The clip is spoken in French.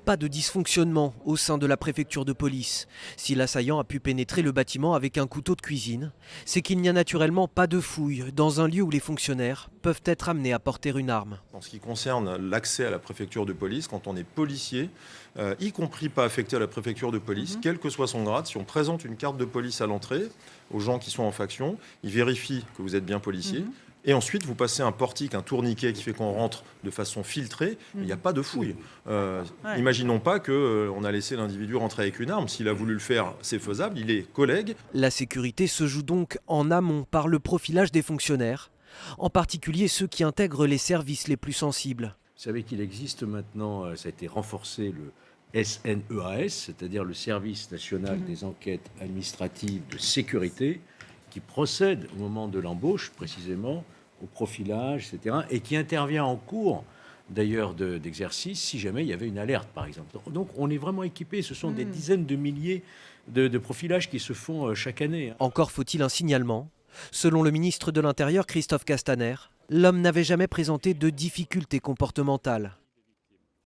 Pas de dysfonctionnement au sein de la préfecture de police. Si l'assaillant a pu pénétrer le bâtiment avec un couteau de cuisine, c'est qu'il n'y a naturellement pas de fouille dans un lieu où les fonctionnaires peuvent être amenés à porter une arme. En ce qui concerne l'accès à la préfecture de police, quand on est policier, y compris pas affecté à la préfecture de police, quel que soit son grade, si on présente une carte de police à l'entrée aux gens qui sont en faction, ils vérifient que vous êtes bien policier. Et ensuite, vous passez un portique, un tourniquet qui fait qu'on rentre de façon filtrée. Il n'y a pas de fouille. Imaginons pas qu'on a laissé l'individu rentrer avec une arme. S'il a voulu le faire, c'est faisable. Il est collègue. La sécurité se joue donc en amont par le profilage des fonctionnaires, en particulier ceux qui intègrent les services les plus sensibles. Vous savez qu'il existe maintenant, ça a été renforcé, le SNEAS, c'est-à-dire le Service national des enquêtes administratives de sécurité, qui procède au moment de l'embauche, précisément, au profilage, etc., et qui intervient en cours, d'ailleurs, d'exercice, si jamais il y avait une alerte, par exemple. Donc, on est vraiment équipé. Ce sont des dizaines de milliers de profilages qui se font chaque année. Encore faut-il un signalement. Selon le ministre de l'Intérieur, Christophe Castaner, l'homme n'avait jamais présenté de difficultés comportementales.